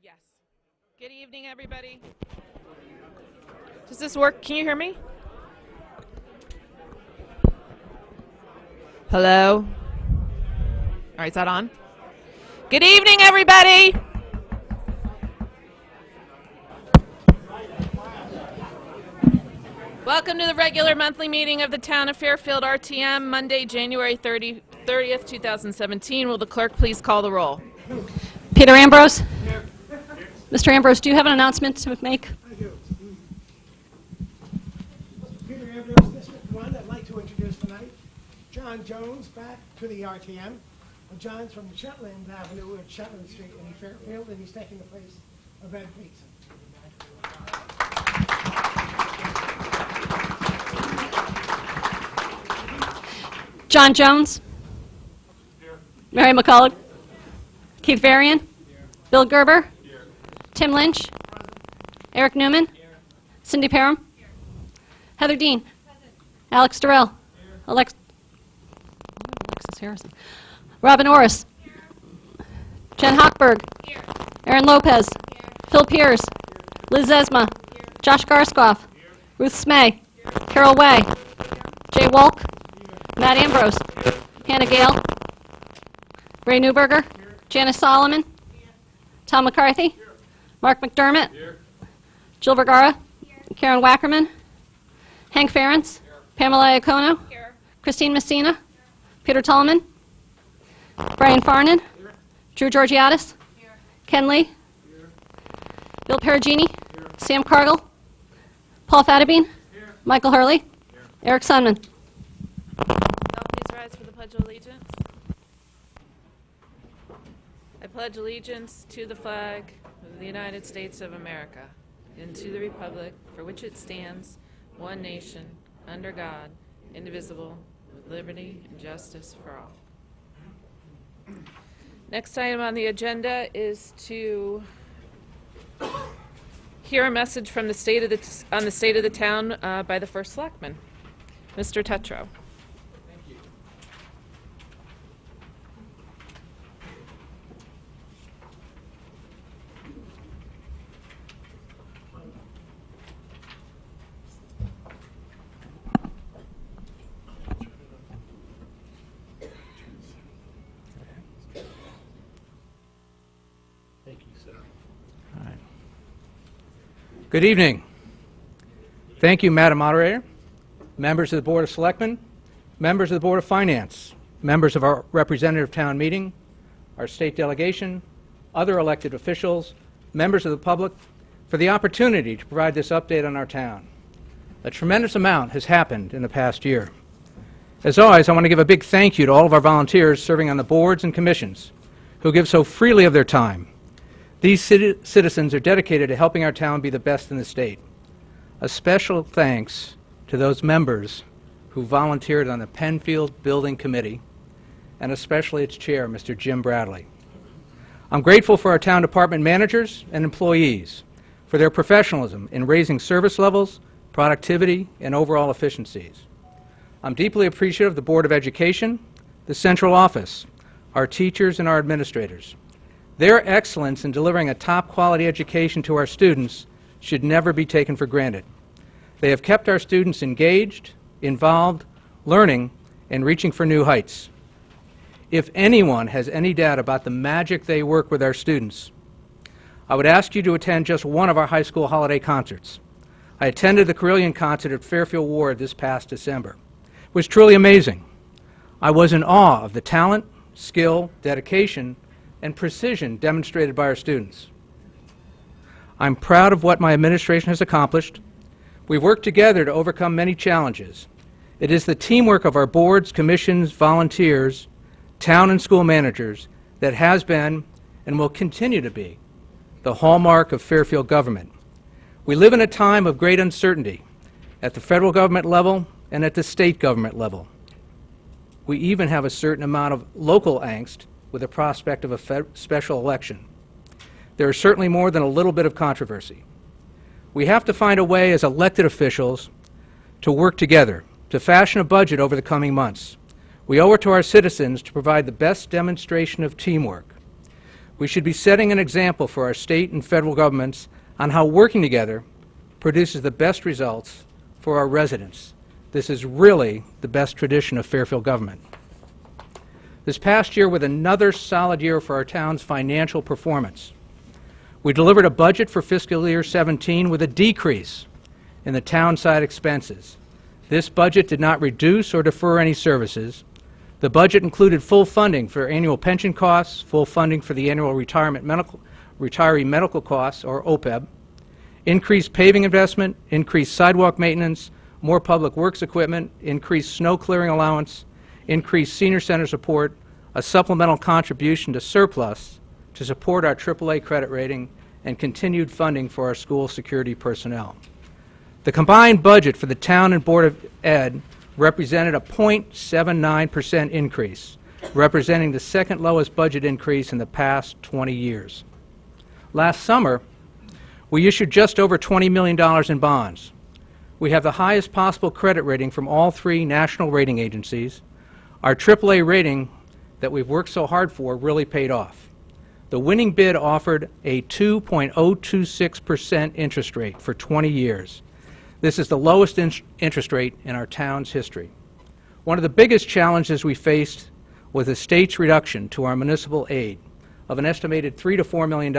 Yes. Good evening, everybody. Does this work? Can you hear me? Hello? All right, is that on? Good evening, everybody. Welcome to the regular monthly meeting of the Town of Fairfield RTM, Monday, January 30th, 2017. Will the clerk please call the roll? Peter Ambrose? Here. Mr. Ambrose, do you have an announcement to make? I do. Peter Ambrose, District 1. I'd like to introduce tonight John Jones back to the RTM. John's from Shetland Avenue at Shetland Street in Fairfield, and he's taking the place of Ed Peterson. John Jones? Here. Mary McCullough? Keith Varian? Here. Bill Gerber? Here. Tim Lynch? Eric Newman? Here. Cindy Parham? Here. Heather Dean? Present. Alex Durrell? Alexis Harrison? Robin Orris? Here. Jen Hochberg? Here. Aaron Lopez? Here. Phil Pierce? Here. Liz Esma? Here. Josh Garskoff? Here. Ruth Smay? Here. Carol Way? Here. Jay Walk? Here. Matt Ambrose? Here. Hannah Gale? Ray Newberger? Here. Janice Solomon? Here. Tom McCarthy? Here. Mark McDermott? Here. Jill Vergara? Here. Karen Wackerman? Hank Ferentz? Here. Pamela Iacono? Here. Christine Messina? Here. Peter Tallman? Brian Farnan? Here. Drew Georgiadis? Here. Ken Lee? Here. Bill Perugini? Here. Sam Cargill? Paul Fattabine? Here. Michael Hurley? Here. Eric Sunman? Please rise for the Pledge of Allegiance. I pledge allegiance to the flag of the United States of America and to the republic for which it stands, one nation, under God, indivisible, with liberty and justice for all. Next item on the agenda is to hear a message from the state of the town by the first selectman, Mr. Tetreault. Thank you. Thank you, sir. All right. Good evening. Thank you, Madam Moderator, members of the Board of Selectmen, members of the Board of Finance, members of our representative town meeting, our state delegation, other elected officials, members of the public, for the opportunity to provide this update on our town. A tremendous amount has happened in the past year. As always, I want to give a big thank you to all of our volunteers serving on the boards and commissions who give so freely of their time. These citizens are dedicated to helping our town be the best in the state. A special thanks to those members who volunteered on the Penfield Building Committee, and especially its chair, Mr. Jim Bradley. I'm grateful for our town department managers and employees for their professionalism in raising service levels, productivity, and overall efficiencies. I'm deeply appreciative of the Board of Education, the central office, our teachers, and our administrators. Their excellence in delivering a top-quality education to our students should never be taken for granted. They have kept our students engaged, involved, learning, and reaching for new heights. If anyone has any doubt about the magic they work with our students, I would ask you to attend just one of our high school holiday concerts. I attended the Carillon concert at Fairfield Ward this past December. It was truly amazing. I was in awe of the talent, skill, dedication, and precision demonstrated by our students. I'm proud of what my administration has accomplished. We've worked together to overcome many challenges. It is the teamwork of our boards, commissions, volunteers, town and school managers that has been and will continue to be the hallmark of Fairfield government. We live in a time of great uncertainty at the federal government level and at the state government level. We even have a certain amount of local angst with the prospect of a special election. There is certainly more than a little bit of controversy. We have to find a way as elected officials to work together to fashion a budget over the coming months. We owe it to our citizens to provide the best demonstration of teamwork. We should be setting an example for our state and federal governments on how working together produces the best results for our residents. This is really the best tradition of Fairfield government. This past year was another solid year for our town's financial performance. We delivered a budget for fiscal year 17 with a decrease in the town side expenses. This budget did not reduce or defer any services. The budget included full funding for annual pension costs, full funding for the annual retiree medical costs, or OPEB, increased paving investment, increased sidewalk maintenance, more public works equipment, increased snow clearing allowance, increased senior center support, a supplemental contribution to surplus to support our AAA credit rating, and continued funding for our school security personnel. The combined budget for the town and Board of Ed represented a 0.79% increase, representing the second lowest budget increase in the past 20 years. Last summer, we issued just over $20 million in bonds. We have the highest possible credit rating from all three national rating agencies. Our AAA rating that we've worked so hard for really paid off. The winning bid offered a 2.026% interest rate for 20 years. This is the lowest interest rate in our town's history. One of the biggest challenges we faced was the state's reduction to our municipal aid of an estimated $3 to $4 million.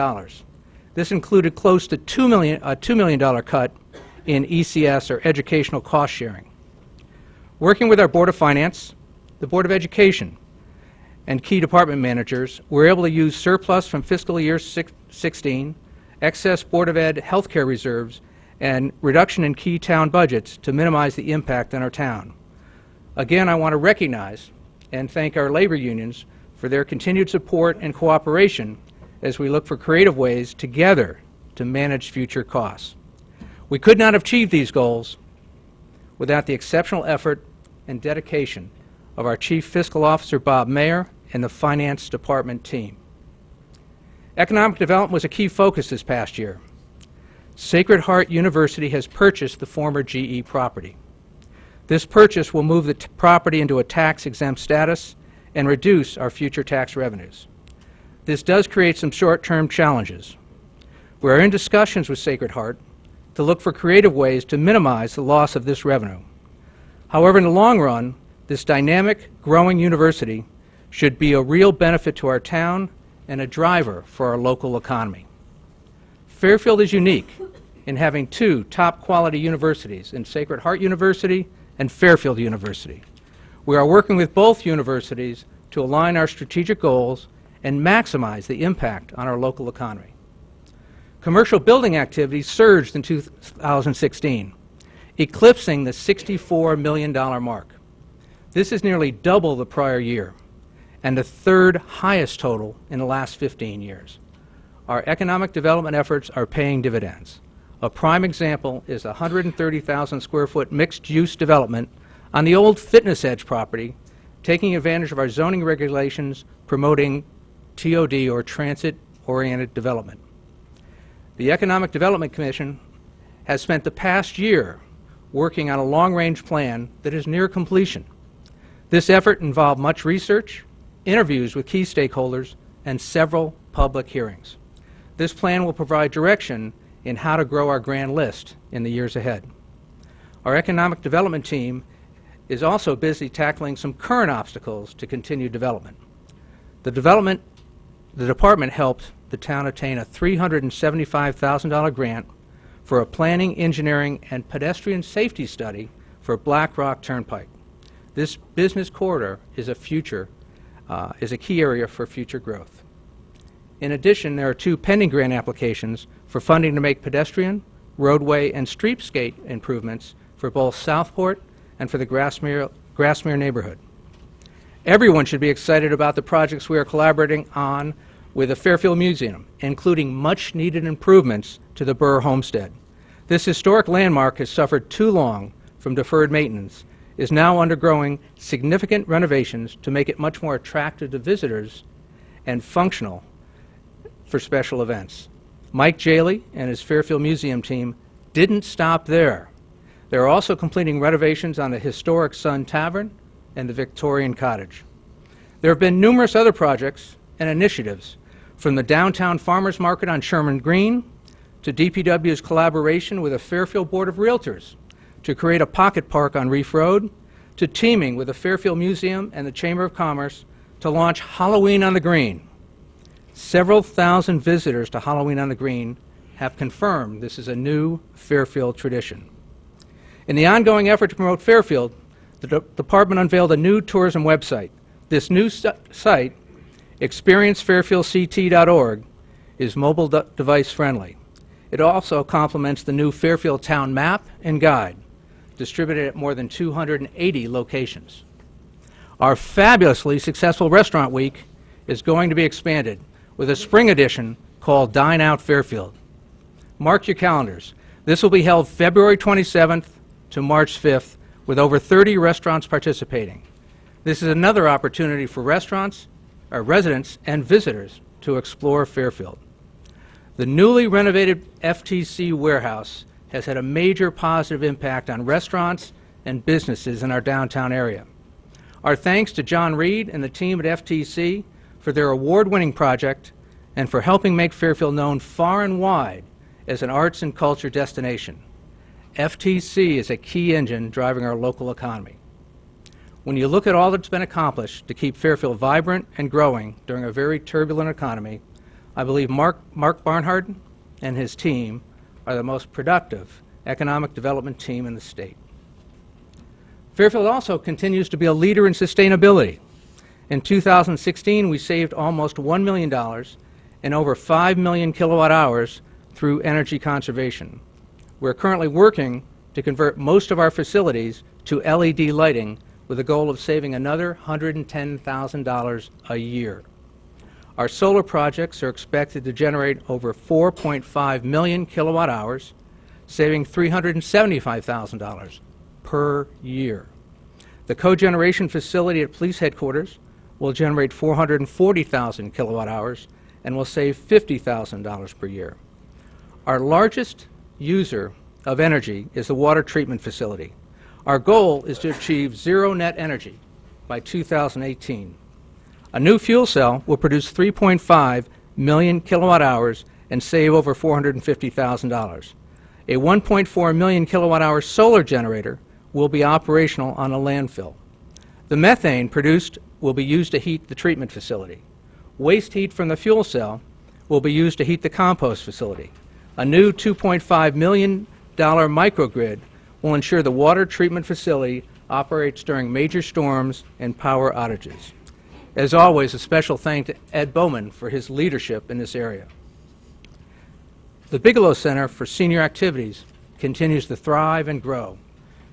This included close to a $2 million cut in ECS, or educational cost sharing. Working with our Board of Finance, the Board of Education, and key department managers, we're able to use surplus from fiscal year 16, excess Board of Ed healthcare reserves, and reduction in key town budgets to minimize the impact on our town. Again, I want to recognize and thank our labor unions for their continued support and cooperation as we look for creative ways together to manage future costs. We could not have achieved these goals without the exceptional effort and dedication of our Chief Fiscal Officer, Bob Mayer, and the Finance Department team. Economic development was a key focus this past year. Sacred Heart University has purchased the former GE property. This purchase will move the property into a tax-exempt status and reduce our future tax revenues. This does create some short-term challenges. We are in discussions with Sacred Heart to look for creative ways to minimize the loss of this revenue. However, in the long run, this dynamic, growing university should be a real benefit to our town and a driver for our local economy. Fairfield is unique in having two top-quality universities in Sacred Heart University and Fairfield University. We are working with both universities to align our strategic goals and maximize the impact on our local economy. Commercial building activity surged in 2016, eclipsing the $64 million mark. This is nearly double the prior year and the third highest total in the last 15 years. Our economic development efforts are paying dividends. A prime example is a 130,000 square foot mixed-use development on the old Fitness Edge property, taking advantage of our zoning regulations promoting TOD, or transit-oriented development. The Economic Development Commission has spent the past year working on a long-range plan that is near completion. This effort involved much research, interviews with key stakeholders, and several public hearings. This plan will provide direction in how to grow our grand list in the years ahead. Our economic development team is also busy tackling some current obstacles to continued development. The department helped the town obtain a $375,000 grant for a planning, engineering, and pedestrian safety study for Black Rock Turnpike. This business corridor is a key area for future growth. In addition, there are two pending grant applications for funding to make pedestrian, roadway, and streetscape improvements for both Southport and for the Grassmere neighborhood. Everyone should be excited about the projects we are collaborating on with the Fairfield Museum, including much-needed improvements to the Burr Homestead. This historic landmark has suffered too long from deferred maintenance, is now undergoing significant renovations to make it much more attractive to visitors and functional for special events. Mike Jaley and his Fairfield Museum team didn't stop there. They're also completing renovations on the historic Sun Tavern and the Victorian Cottage. There have been numerous other projects and initiatives From the downtown farmers market on Sherman Green to DPW's collaboration with the Fairfield Board of Realtors to create a pocket park on Reef Road, to teaming with the Fairfield Museum and the Chamber of Commerce to launch Halloween on the Green. Several thousand visitors to Halloween on the Green have confirmed this is a new Fairfield tradition. In the ongoing effort to promote Fairfield, the department unveiled a new tourism website. This new site, experiencefairfieldct.org, is mobile device friendly. It also complements the new Fairfield Town Map and Guide, distributed at more than 280 locations. Our fabulously successful Restaurant Week is going to be expanded with a spring edition called Dine Out Fairfield. Mark your calendars. This will be held February 27th to March 5th with over 30 restaurants participating. This is another opportunity for residents and visitors to explore Fairfield. The newly renovated FTC warehouse has had a major positive impact on restaurants and businesses in our downtown area. Our thanks to John Reed and the team at FTC for their award-winning project and for helping make Fairfield known far and wide as an arts and culture destination. FTC is a key engine driving our local economy. When you look at all that's been accomplished to keep Fairfield vibrant and growing during a very turbulent economy, I believe Mark Barnhart and his team are the most productive economic development team in the state. Fairfield also continues to be a leader in sustainability. In 2016, we saved almost $1 million and over 5 million kilowatt hours through energy conservation. We're currently working to convert most of our facilities to LED lighting with a goal of saving another $110,000 a year. Our solar projects are expected to generate over 4.5 million kilowatt hours, saving $375,000 per year. The cogeneration facility at police headquarters will generate 440,000 kilowatt hours and will save $50,000 per year. Our largest user of energy is the water treatment facility. Our goal is to achieve zero net energy by 2018. A new fuel cell will produce 3.5 million kilowatt hours and save over $450,000. A 1.4 million kilowatt hour solar generator will be operational on a landfill. The methane produced will be used to heat the treatment facility. Waste heat from the fuel cell will be used to heat the compost facility. A new $2.5 million microgrid will ensure the water treatment facility operates during major storms and power outages. As always, a special thanks to Ed Bowman for his leadership in this area. The Bigelow Center for Senior Activities continues to thrive and grow.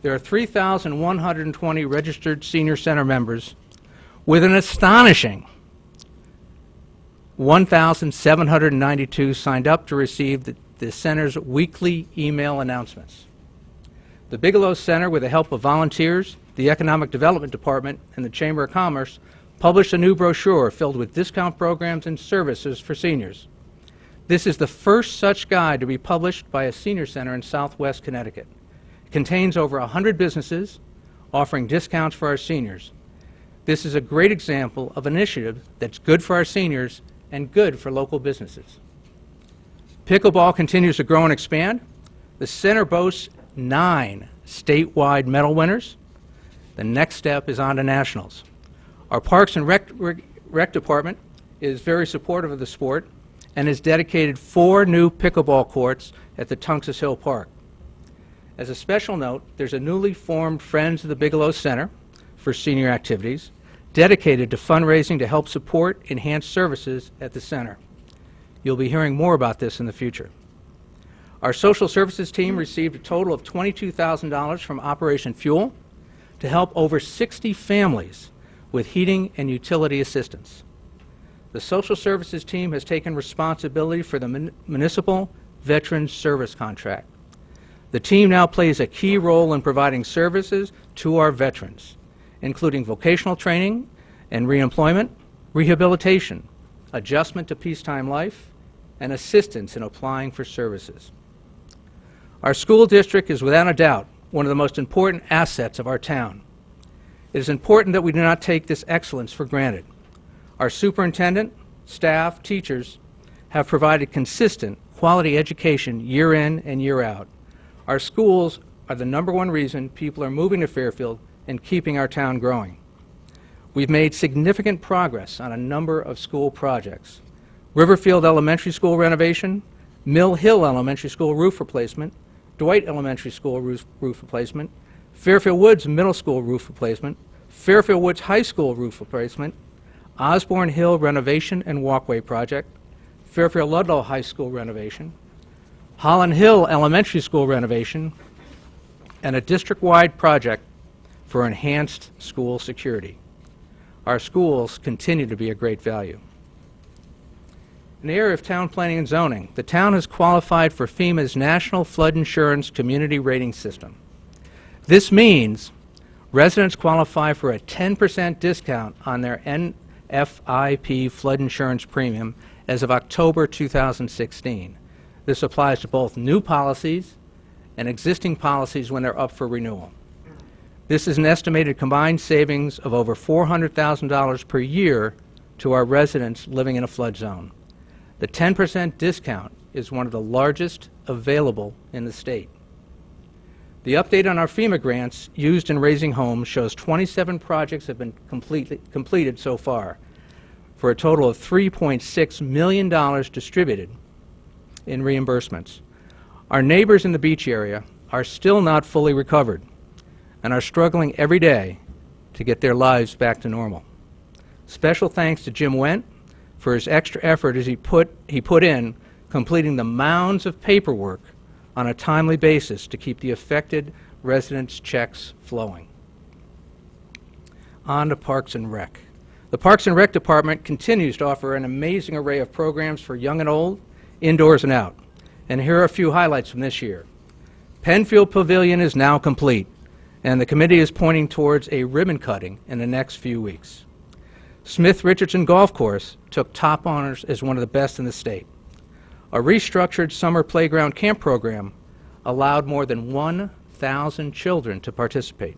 There are 3,120 registered senior center members with an astonishing 1,792 signed up to receive the center's weekly email announcements. The Bigelow Center, with the help of volunteers, the Economic Development Department, and the Chamber of Commerce, published a new brochure filled with discount programs and services for seniors. This is the first such guide to be published by a senior center in Southwest Connecticut. It contains over 100 businesses offering discounts for our seniors. This is a great example of an initiative that's good for our seniors and good for local businesses. Pickleball continues to grow and expand. The center boasts 9 statewide medal winners. The next step is on to nationals. Our Parks and Rec Department is very supportive of the sport and has dedicated 4 new pickleball courts at the Tungus Hill Park. As a special note, there's a newly formed Friends of the Bigelow Center for Senior Activities dedicated to fundraising to help support enhanced services at the center. You'll be hearing more about this in the future. Our social services team received a total of $22,000 from Operation Fuel to help over 60 families with heating and utility assistance. The social services team has taken responsibility for the Municipal Veterans Service Contract. The team now plays a key role in providing services to our veterans, including vocational training and reemployment, rehabilitation, adjustment to peacetime life, and assistance in applying for services. Our school district is without a doubt one of the most important assets of our town. It is important that we do not take this excellence for granted. Our superintendent, staff, teachers have provided consistent, quality education year in and year out. Our schools are the #1 reason people are moving to Fairfield and keeping our town growing. We've made significant progress on a number of school projects. Riverfield Elementary School renovation, Mill Hill Elementary School roof replacement, Dwight Elementary School roof replacement, Fairfield Woods Middle School roof replacement, Fairfield Woods High School roof replacement, Osborne Hill renovation and walkway project, Fairfield Ludlow High School renovation, Holland Hill Elementary School renovation, and a district-wide project for enhanced school security. Our schools continue to be a great value. In the area of town planning and zoning, the town has qualified for FEMA's National Flood Insurance Community Rating System. This means residents qualify for a 10% discount on their NFIP flood insurance premium as of October 2016. This applies to both new policies and existing policies when they're up for renewal. This is an estimated combined savings of over $400,000 per year to our residents living in a flood zone. The 10% discount is one of the largest available in the state. The update on our FEMA grants used in raising homes shows 27 projects have been completed so far, for a total of $3.6 million distributed in reimbursements. Our neighbors in the beach area are still not fully recovered and are struggling every day to get their lives back to normal. Special thanks to Jim Wendt for his extra effort as he put in completing the mounds of paperwork on a timely basis to keep the affected residents' checks flowing. On to Parks and Rec. The Parks and Rec Department continues to offer an amazing array of programs for young and old, indoors and out. And here are a few highlights from this year. Penfield Pavilion is now complete, and the committee is pointing towards a ribbon cutting in the next few weeks. Smith Richardson Golf Course took top honors as one of the best in the state. A restructured summer playground camp program allowed more than 1,000 children to participate.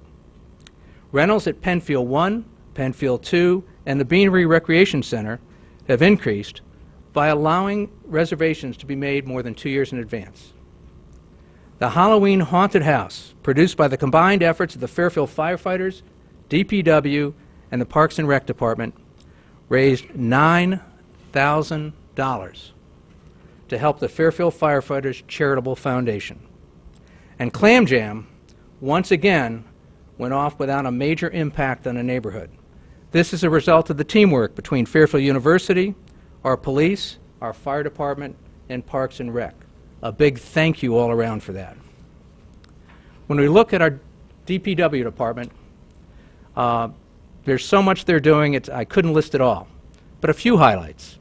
Rentals at Penfield 1, Penfield 2, and the Beanery Recreation Center have increased by allowing reservations to be made more than 2 years in advance. The Halloween Haunted House, produced by the combined efforts of the Fairfield firefighters, DPW, and the Parks and Rec Department, raised $9,000 to help the Fairfield Firefighters Charitable Foundation. And Clam Jam, once again, went off without a major impact on the neighborhood. This is a result of the teamwork between Fairfield University, our police, our fire department, and Parks and Rec. A big thank you all around for that. When we look at our DPW department, there's so much they're doing, I couldn't list it all. But a few highlights.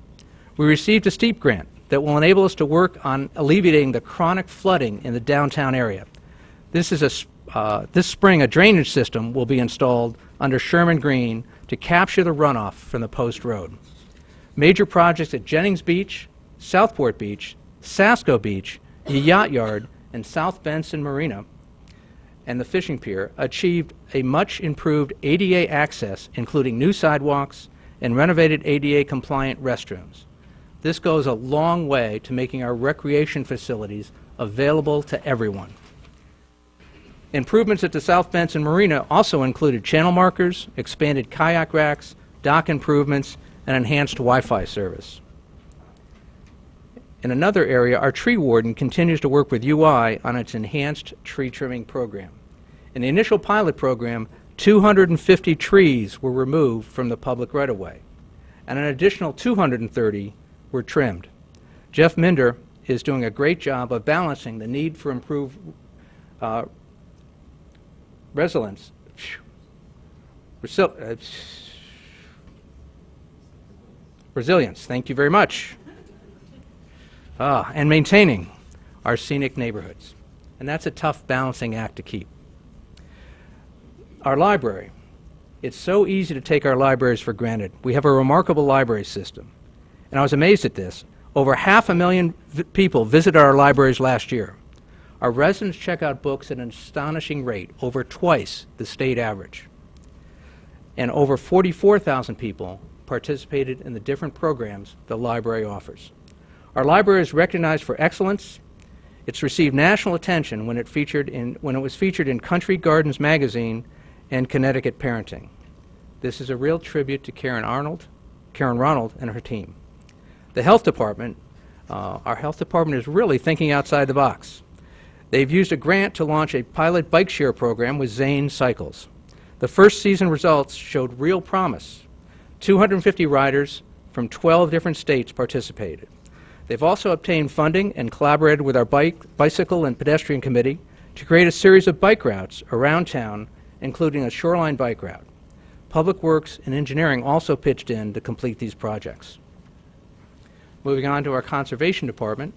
We received a STEEP grant that will enable us to work on alleviating the chronic flooding in the downtown area. This spring, a drainage system will be installed under Sherman Green to capture the runoff from the Post Road. Major projects at Jennings Beach, Southport Beach, Sasco Beach, the Yacht Yard, and South Benson Marina and the fishing pier achieved a much improved ADA access, including new sidewalks and renovated ADA-compliant restrooms. This goes a long way to making our recreation facilities available to everyone. Improvements at the South Benson Marina also included channel markers, expanded kayak racks, dock improvements, and enhanced Wi-Fi service. In another area, our tree warden continues to work with UI on its enhanced tree trimming program. In the initial pilot program, 250 trees were removed from the public right-of-way, and an additional 230 were trimmed. Jeff Minder is doing a great job of balancing the need for improved resilience, thank you very much, and maintaining our scenic neighborhoods. And that's a tough balancing act to keep. Our library. It's so easy to take our libraries for granted. We have a remarkable library system. And I was amazed at this. Over 500,000 people visited our libraries last year. Our residents check out books at an astonishing rate, over twice the state average. And over 44,000 people participated in the different programs the library offers. Our library is recognized for excellence. It's received national attention when it was featured in Country Gardens magazine and Connecticut Parenting. This is a real tribute to Karen Ronald, and her team. The health department, our health department is really thinking outside the box. They've used a grant to launch a pilot bike share program with Zane Cycles. The first season results showed real promise. 250 riders from 12 different states participated. They've also obtained funding and collaborated with our bicycle and pedestrian committee to create a series of bike routes around town, including a shoreline bike route. Public Works and Engineering also pitched in to complete these projects. Moving on to our conservation department,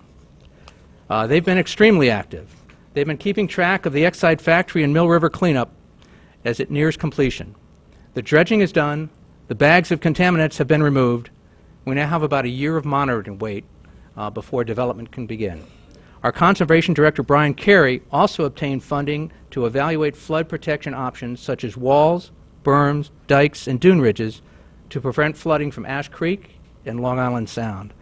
they've been extremely active. They've been keeping track of the Exide factory and Mill River cleanup as it nears completion. The dredging is done, the bags of contaminants have been removed. We now have about a year of monitoring wait before development can begin. Our Conservation Director, Brian Carey, also obtained funding to evaluate flood protection options such as walls, berms, dikes, and dune ridges to prevent flooding from Ash Creek and Long Island Sound.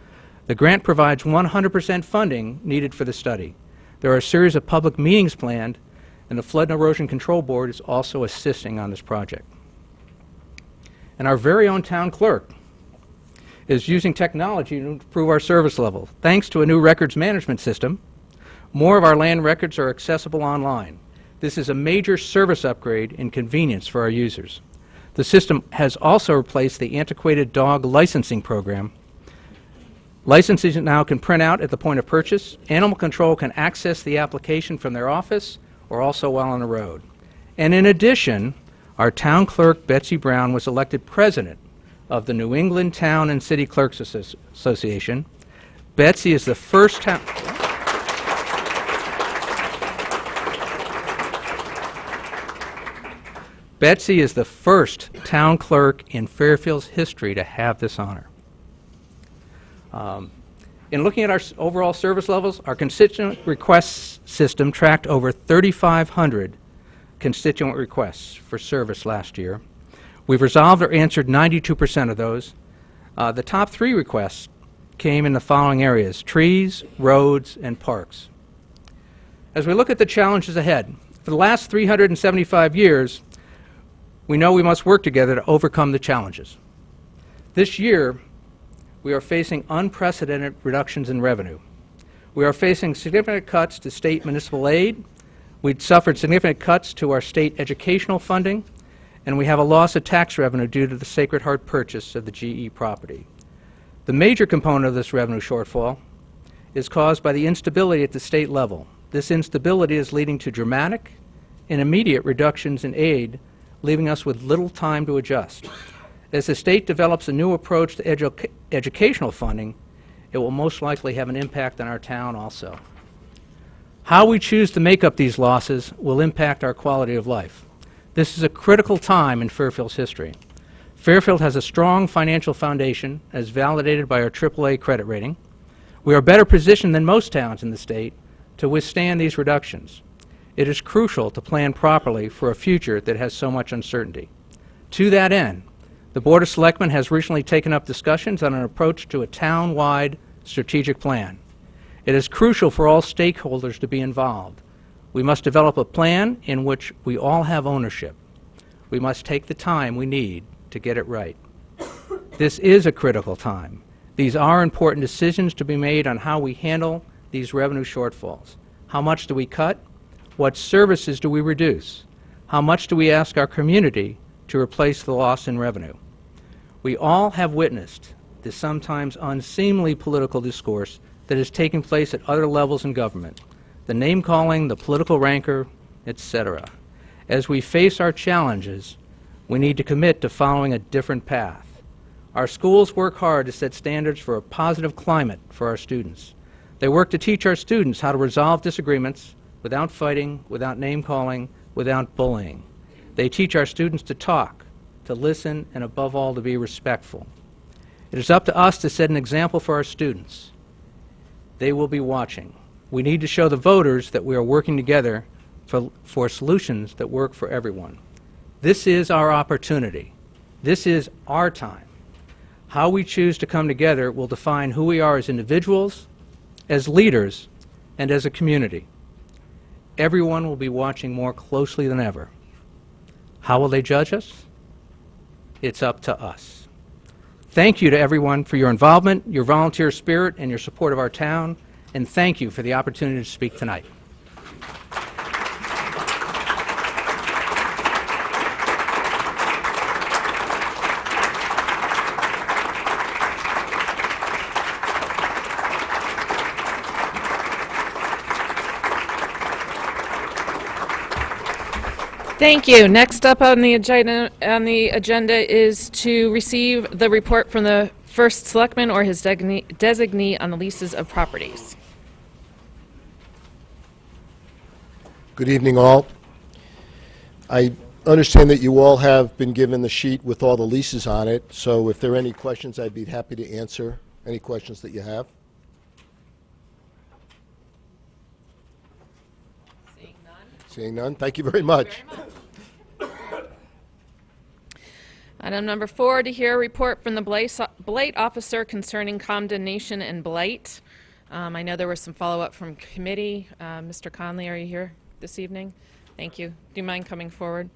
The grant provides 100% funding needed for the study. There are a series of public meetings planned, and the Flood and Erosion Control Board is also assisting on this project. And our very own town clerk is using technology to improve our service level. Thanks to a new records management system, more of our land records are accessible online. This is a major service upgrade and convenience for our users. The system has also replaced the antiquated dog licensing program. Licenses now can print out at the point of purchase. Animal control can access the application from their office or also while on the road. And in addition, our town clerk, Betsy Brown, was elected president of the New England Town and City Clerks Association. Betsy is the first town... Betsy is the first town clerk in Fairfield's history to have this honor. In looking at our overall service levels, our constituent requests system tracked over 3,500 constituent requests for service last year. We've resolved or answered 92% of those. The top 3 requests came in the following areas: trees, roads, and parks. As we look at the challenges ahead, for the last 375 years, we know we must work together to overcome the challenges. This year, we are facing unprecedented reductions in revenue. We are facing significant cuts to state municipal aid. We'd suffered significant cuts to our state educational funding, and we have a loss of tax revenue due to the Sacred Heart purchase of the GE property. The major component of this revenue shortfall is caused by the instability at the state level. This instability is leading to dramatic and immediate reductions in aid, leaving us with little time to adjust. As the state develops a new approach to educational funding, it will most likely have an impact on our town also. How we choose to make up these losses will impact our quality of life. This is a critical time in Fairfield's history. Fairfield has a strong financial foundation, as validated by our AAA credit rating. We are better positioned than most towns in the state to withstand these reductions. It is crucial to plan properly for a future that has so much uncertainty. To that end, the Board of Selectmen has recently taken up discussions on an approach to a town-wide strategic plan. It is crucial for all stakeholders to be involved. We must develop a plan in which we all have ownership. We must take the time we need to get it right. This is a critical time. These are important decisions to be made on how we handle these revenue shortfalls. How much do we cut? What services do we reduce? How much do we ask our community to replace the loss in revenue? We all have witnessed the sometimes unseemly political discourse that is taking place at other levels in government, the name-calling, the political rancor, etc. As we face our challenges, we need to commit to following a different path. Our schools work hard to set standards for a positive climate for our students. They work to teach our students how to resolve disagreements without fighting, without name-calling, without bullying. They teach our students to talk, to listen, and above all, to be respectful. It is up to us to set an example for our students. They will be watching. We need to show the voters that we are working together for solutions that work for everyone. This is our opportunity. This is our time. How we choose to come together will define who we are as individuals, as leaders, and as a community. Everyone will be watching more closely than ever. How will they judge us? It's up to us. Thank you to everyone for your involvement, your volunteer spirit, and your support of our town, and thank you for the opportunity to speak tonight. Thank you. Next up on the agenda is to receive the report from the first selectman or his designee on the leases of properties. Good evening, all. I understand that you all have been given the sheet with all the leases on it, so if there are any questions, I'd be happy to answer any questions that you have. Seeing none. Seeing none, thank you very much. Item number 4, to hear a report from the blight officer concerning condemnation and blight. I know there was some follow-up from committee. Mr. Conley, are you here this evening? Thank you. Do you mind coming forward?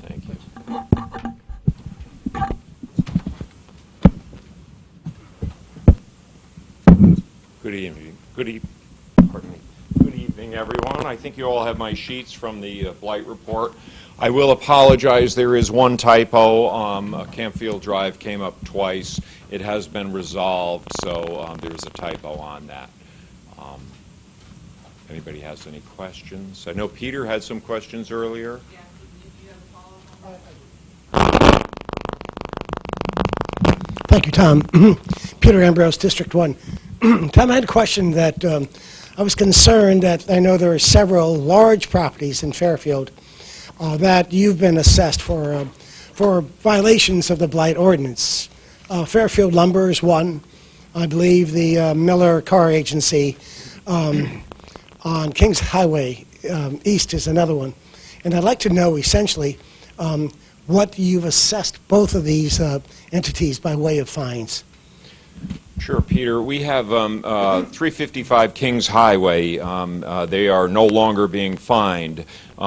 Thank you. Good evening. Pardon me. Good evening, everyone. I think you all have my sheets from the blight report. I will apologize. There is one typo. Campfield Drive came up twice. It has been resolved, so there's a typo on that. Anybody has any questions? I know Peter had some questions earlier. Yeah, you have a follow-up? Thank you, Tom. Peter Ambrose, District 1. Tom, I had a question that I was concerned that I know there are several large properties in Fairfield that you've been assessed for violations of the blight ordinance. Fairfield Lumber is one. I believe the Miller Car Agency on Kings Highway East is another one. And I'd like to know essentially what you've assessed both of these entities by way of fines. Sure, Peter. We have 355 Kings Highway. They are no longer being fined.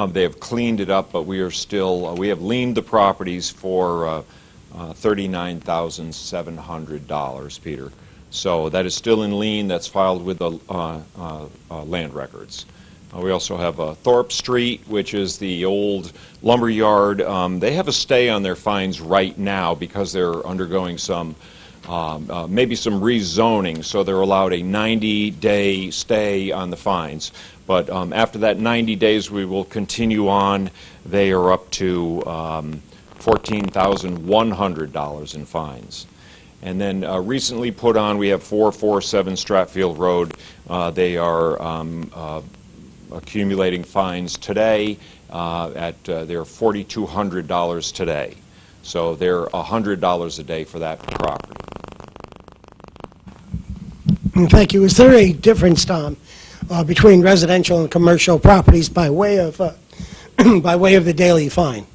They have cleaned it up, but we are still, we have liened the properties for $39,700, Peter. So that is still in lien. That's filed with the land records. We also have Thorpe Street, which is the old lumber yard. They have a stay on their fines right now because they're undergoing some maybe some rezoning, so they're allowed a 90-day stay on the fines. But after that 90 days, we will continue on. They are up to $14,100 in fines. And then recently put on, we have 447 Stratfield Road. They are accumulating fines today at they're $4,200 today. So they're $100 a day for that property. Thank you. Is there a difference, Tom, between residential and commercial properties by way of by way of the daily fine?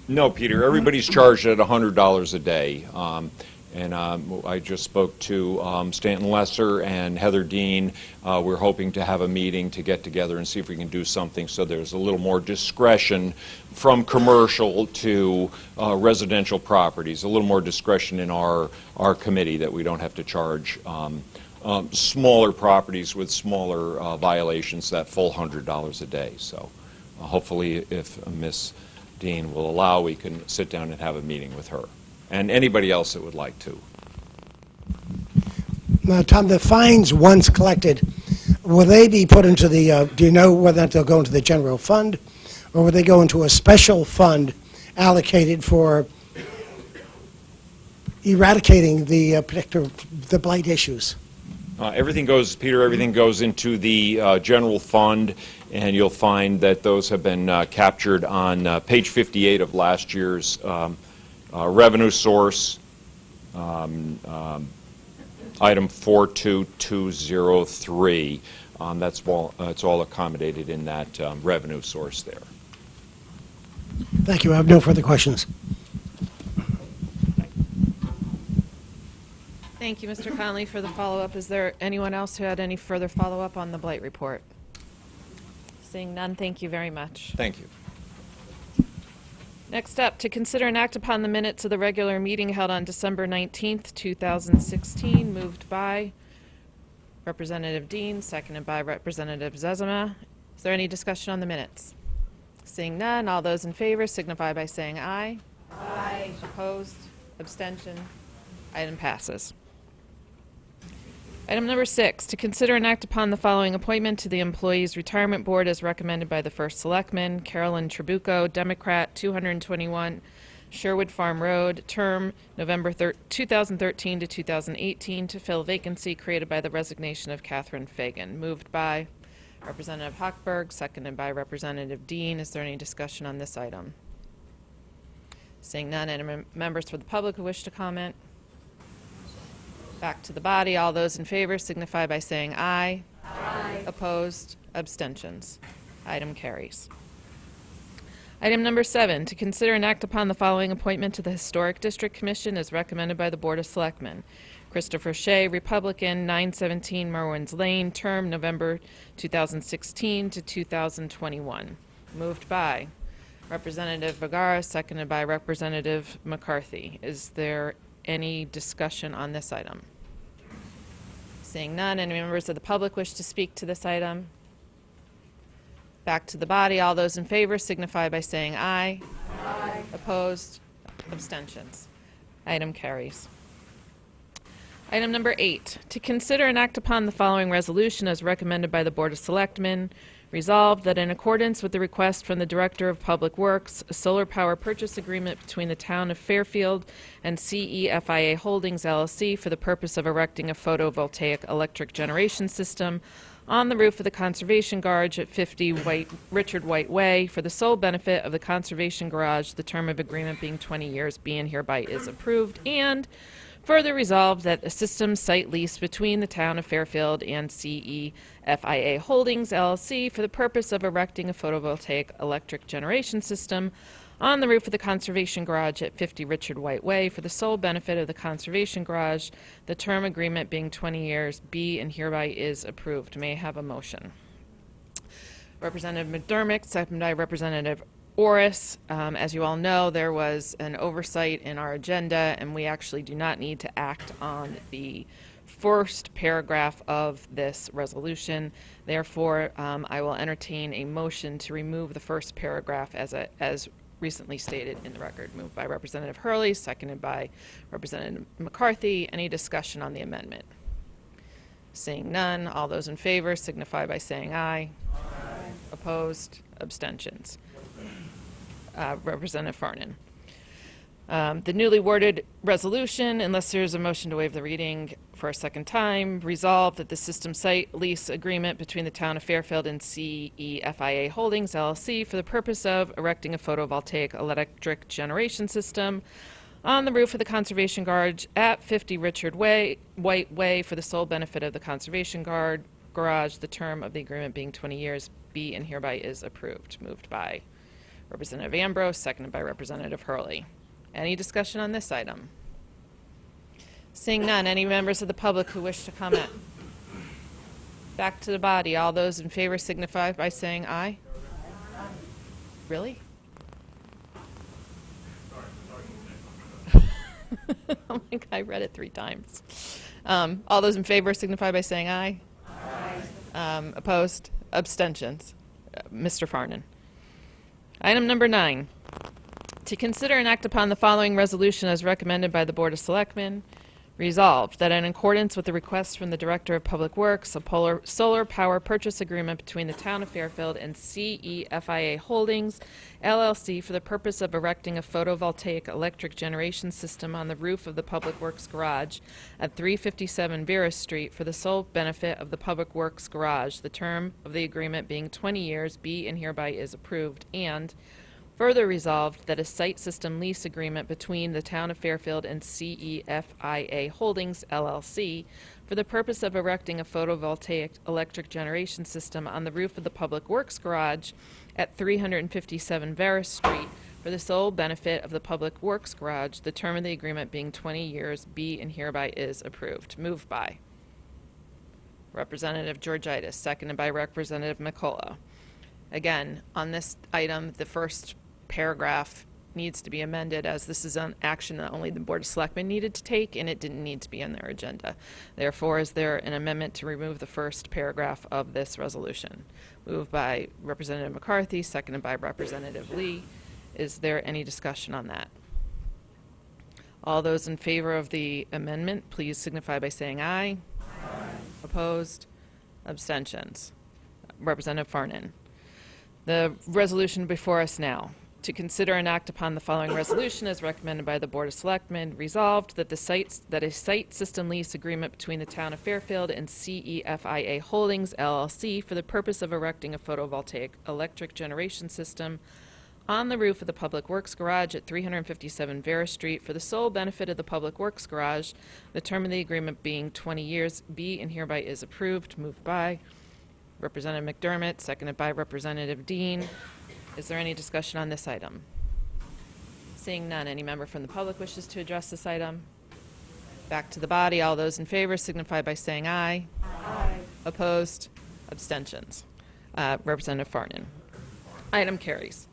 No, Peter. Everybody's charged at $100 a day. And I just spoke to Stanton Lesser and Heather Dean. We're hoping to have a meeting to get together and see if we can do something so there's a little more discretion from commercial to residential properties, a little more discretion in our committee that we don't have to charge smaller properties with smaller violations that full $100 a day. So hopefully if Ms. Dean will allow, we can sit down and have a meeting with her. And anybody else that would like to. Now, Tom, the fines once collected, will they be put into the, do you know whether they'll go into the general fund, or will they go into a special fund allocated for eradicating the the blight issues? Everything goes, Peter, everything goes into the general fund, and you'll find that those have been captured on page 58 of last year's revenue source, item 42203. It's all accommodated in that revenue source there. Thank you. I have no further questions. Thank you, Mr. Conley, for the follow-up. Is there anyone else who had any further follow-up on the blight report? Seeing none, thank you very much. Thank you. Next up, to consider and act upon the minutes of the regular meeting held on December 19th, 2016, moved by Representative Dean, seconded by Representative Zezima. Is there any discussion on the minutes? Seeing none, all those in favor signify by saying aye. Aye. Opposed? Abstention? Item passes. Item number 6, to consider and act upon the following appointment to the Employees Retirement Board as recommended by the First Selectman, Carolyn Trabucco, Democrat, 221 Sherwood Farm Road, term November 2013 to 2018, to fill vacancy created by the resignation of Catherine Fagan. Moved by Representative Hochberg, seconded by Representative Dean. Is there any discussion on this item? Seeing none, any members for the public who wish to comment? Back to the body. All those in favor signify by saying aye. Aye. Opposed? Abstentions? Item carries. Item number 7, to consider and act upon the following appointment to the Historic District Commission as recommended by the Board of Selectmen. Christopher Shea, Republican, 917 Merwins Lane, term November 2016 to 2021. Moved by Representative Vergara, seconded by Representative McCarthy. Is there any discussion on this item? Seeing none, any members of the public wish to speak to this item? Back to the body. All those in favor signify by saying aye. Aye. Opposed? Abstentions? Item carries. Item number 8, to consider and act upon the following resolution as recommended by the Board of Selectmen. Resolved that in accordance with the request from the Director of Public Works, a solar power purchase agreement between the Town of Fairfield and CEFIA Holdings LLC for the purpose of erecting a photovoltaic electric generation system on the roof of the Conservation Garage at 50 Richard White Way for the sole benefit of the Conservation Garage, the term of agreement being 20 years, be and hereby is approved. And further resolved that a system site lease between the Town of Fairfield and CEFIA Holdings LLC for the purpose of erecting a photovoltaic electric generation system on the roof of the Conservation Garage at 50 Richard White Way for the sole benefit of the Conservation Garage, the term agreement being 20 years, be and hereby is approved. May I have a motion? Representative McDermott, seconded by Representative Orris. As you all know, there was an oversight in our agenda, and we actually do not need to act on the first paragraph of this resolution. Therefore, I will entertain a motion to remove the first paragraph as recently stated in the record. Moved by Representative Hurley, seconded by Representative McCarthy. Any discussion on the amendment? Seeing none, all those in favor signify by saying aye. Aye. Opposed? Abstentions? Representative Farnan. The newly worded resolution, unless there's a motion to waive the reading for a second time, resolved that the system site lease agreement between the Town of Fairfield and CEFIA Holdings LLC for the purpose of erecting a photovoltaic electric generation system on the roof of the Conservation Garage at 50 Richard White Way for the sole benefit of the Conservation Garage, the term of the agreement being 20 years, be and hereby is approved. Moved by Representative Ambrose, seconded by Representative Hurley. Any discussion on this item? Seeing none, any members of the public who wish to comment? Back to the body. All those in favor signify by saying aye. Really? Oh my God, I read it 3 times. All those in favor signify by saying aye. Aye. Opposed? Abstentions? Mr. Farnan. Item number 9, to consider and act upon the following resolution as recommended by the Board of Selectmen. Resolved that in accordance with the request from the Director of Public Works, a solar power purchase agreement between the Town of Fairfield and CEFIA Holdings, LLC for the purpose of erecting a photovoltaic electric generation system on the roof of the Public Works Garage at 357 Vera Street for the sole benefit of the Public Works Garage, the term of the agreement being 20 years, be and hereby is approved. And further resolved that a site system lease agreement between the Town of Fairfield and CEFIA Holdings, LLC, for the purpose of erecting a photovoltaic electric generation system on the roof of the Public Works Garage at 357 Vera Street for the sole benefit of the Public Works Garage, the term of the agreement being 20 years, be and hereby is approved. Moved by Representative Georgitis, seconded by Representative McCullough. Again, on this item, the first paragraph needs to be amended, as this is an action that only the Board of Selectmen needed to take, and it didn't need to be on their agenda. Therefore, is there an amendment to remove the first paragraph of this resolution? Moved by Representative McCarthy, seconded by Representative Lee. Is there any discussion on that? All those in favor of the amendment, please signify by saying aye. Aye. Opposed? Abstentions? Representative Farnan. The resolution before us now. To consider and act upon the following resolution as recommended by the Board of Selectmen. Resolved that a site system lease agreement between the Town of Fairfield and CEFIA Holdings, LLC, for the purpose of erecting a photovoltaic electric generation system on the roof of the Public Works Garage at 357 Vera Street for the sole benefit of the Public Works Garage, the term of the agreement being 20 years, be and hereby is approved. Moved by Representative McDermott, seconded by Representative Dean. Is there any discussion on this item? Seeing none, any member from the public wishes to address this item? Back to the body. All those in favor signify by saying aye. Aye. Opposed? Abstentions? Representative Farnan. Item carries.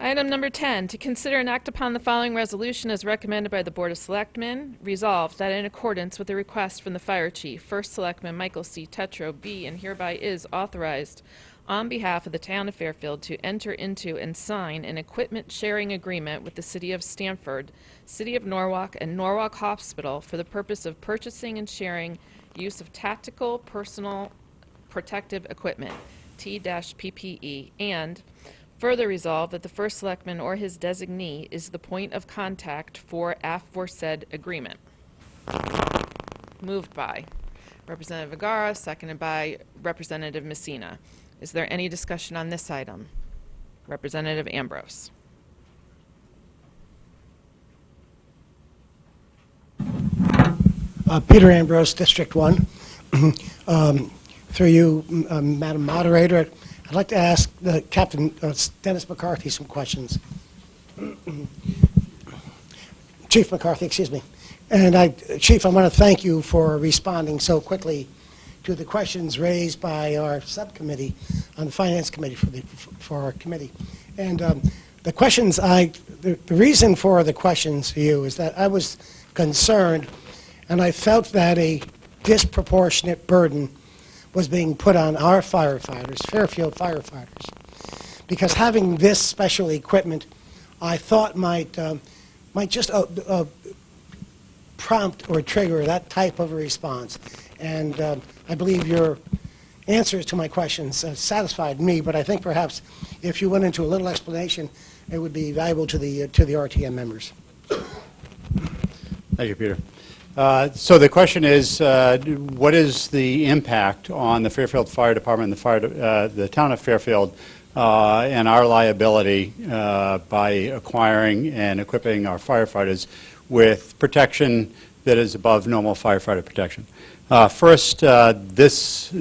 Item number 10, to consider and act upon the following resolution as recommended by the Board of Selectmen. Resolved that in accordance with the request from the Fire Chief, First Selectman Michael C. Tetro, be and hereby is authorized on behalf of the Town of Fairfield to enter into and sign an equipment sharing agreement with the City of Stamford, City of Norwalk, and Norwalk Hospital for the purpose of purchasing and sharing use of tactical personal protective equipment, T-PPE, and further resolve that the First Selectman or his designee is the point of contact for aforesaid agreement. Moved by Representative Vergara, seconded by Representative Messina. Is there any discussion on this item? Representative Ambrose. Peter Ambrose, District 1. Through you, Madam Moderator, I'd like to ask Captain Dennis McCarthy some questions. Chief McCarthy, excuse me. And Chief, I want to thank you for responding so quickly to the questions raised by our subcommittee on the Finance Committee for our committee. And the questions the reason for the questions for you is that I was concerned and I felt that a disproportionate burden was being put on our firefighters, Fairfield firefighters, because having this special equipment I thought might just prompt or trigger that type of a response. And I believe your answers to my questions satisfied me, but I think perhaps if you went into a little explanation, it would be valuable to the RTM members. Thank you, Peter. So the question is, what is the impact on the Fairfield Fire Department and the town of Fairfield and our liability by acquiring and equipping our firefighters with protection that is above normal firefighter protection? First, this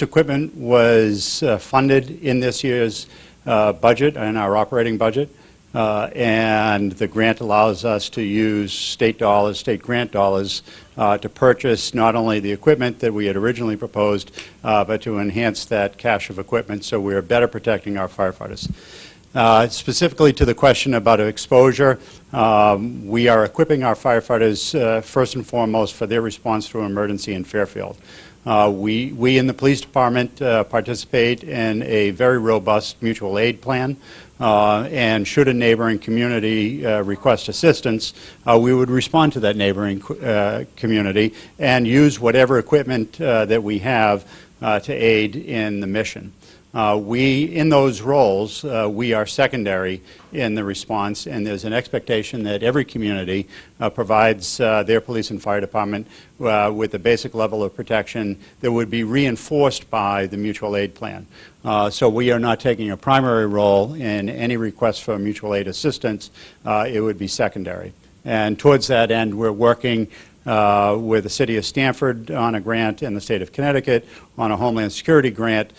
equipment was funded in this year's budget, in our operating budget, and the grant allows us to use state dollars, state grant dollars, to purchase not only the equipment that we had originally proposed, but to enhance that cache of equipment so we are better protecting our firefighters. Specifically to the question about exposure, we are equipping our firefighters first and foremost for their response to an emergency in Fairfield. We in the police department participate in a very robust mutual aid plan, and should a neighboring community request assistance, we would respond to that neighboring community and use whatever equipment that we have to aid in the mission. In those roles, we are secondary in the response, and there's an expectation that every community provides their police and fire department with a basic level of protection that would be reinforced by the mutual aid plan. So we are not taking a primary role in any request for mutual aid assistance. It would be secondary. And towards that end, we're working with the City of Stamford on a grant and the State of Connecticut on a Homeland Security grant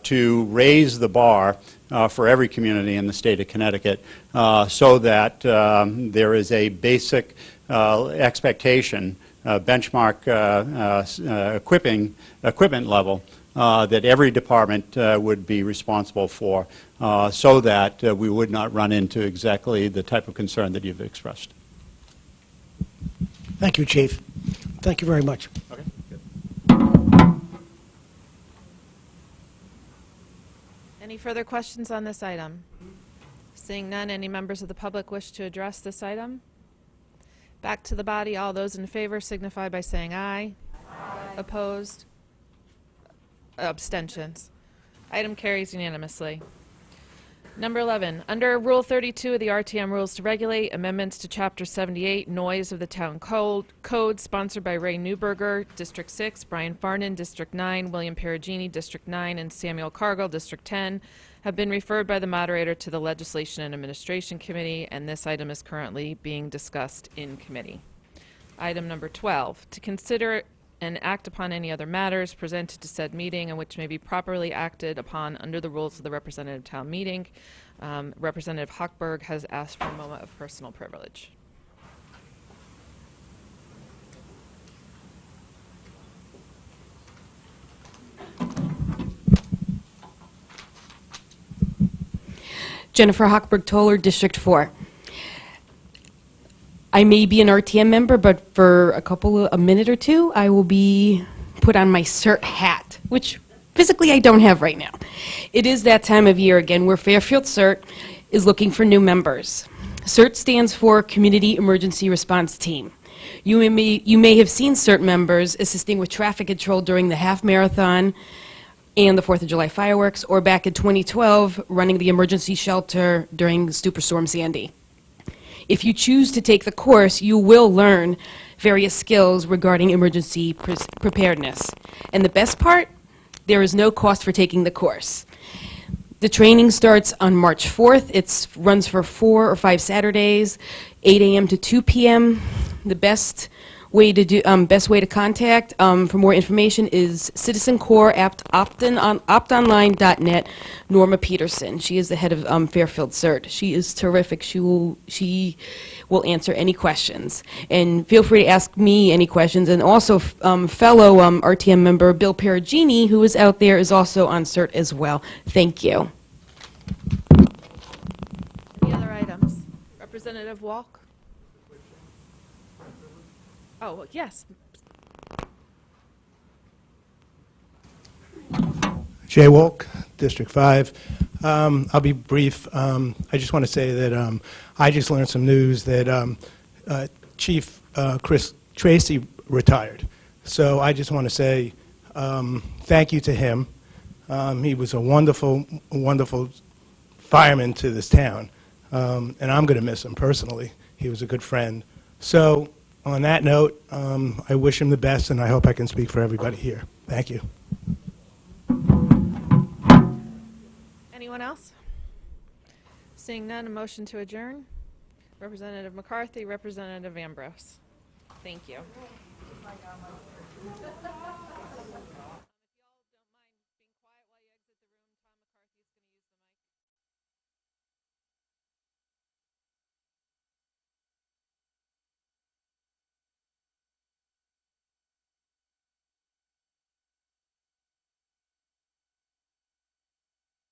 to raise the bar for every community in the state of Connecticut, so that there is a basic expectation, benchmark equipment level that every department would be responsible for, so that we would not run into exactly the type of concern that you've expressed. Thank you, Chief. Thank you very much. Okay. Any further questions on this item? Seeing none, any members of the public wish to address this item? Back to the body, all those in favor signify by saying aye. Aye. Opposed? Abstentions. Item carries unanimously. Number 11, under Rule 32 of the RTM Rules to Regulate, amendments to Chapter 78, Noise of the Town Code, sponsored by Ray Newberger, District 6, Brian Farnan, District 9, William Perugini, District 9, and Samuel Cargill, District 10, have been referred by the moderator to the Legislation and Administration Committee, and this item is currently being discussed in committee. Item number 12, to consider and act upon any other matters presented to said meeting and which may be properly acted upon under the rules of the representative town meeting. Representative Hochberg has asked for a moment of personal privilege. Jennifer Hochberg-Toller, District 4. I may be an RTM member, but for a minute or two, I will be put on my CERT hat, which physically I don't have right now. It is that time of year again where Fairfield CERT is looking for new members. CERT stands for Community Emergency Response Team. You may have seen CERT members assisting with traffic control during the half marathon and the 4th of July fireworks, or back in 2012, running the emergency shelter during Superstorm Sandy. If you choose to take the course, you will learn various skills regarding emergency preparedness. And the best part, there is no cost for taking the course. The training starts on March 4th. It runs for 4 or 5 Saturdays, 8 a.m. to 2 p.m. The best way to contact for more information is Citizen Corps optonline.net. Norma Peterson. She is the head of Fairfield CERT. She is terrific. She will answer any questions. And feel free to ask me any questions. And also, fellow RTM member Bill Perugini, who is out there, is also on CERT as well. Thank you. Any other items? Representative Walk? Oh, yes. Jay Wolk, District 5. I'll be brief. I just want to say that I just learned some news that Chief Chris Tracy retired. So I just want to say thank you to him. He was a wonderful, wonderful fireman to this town, and I'm going to miss him personally. He was a good friend. So on that note, I wish him the best, and I hope I can speak for everybody here. Thank you. Anyone else? Seeing none, a motion to adjourn. Representative McCarthy, Representative Ambrose. Thank you.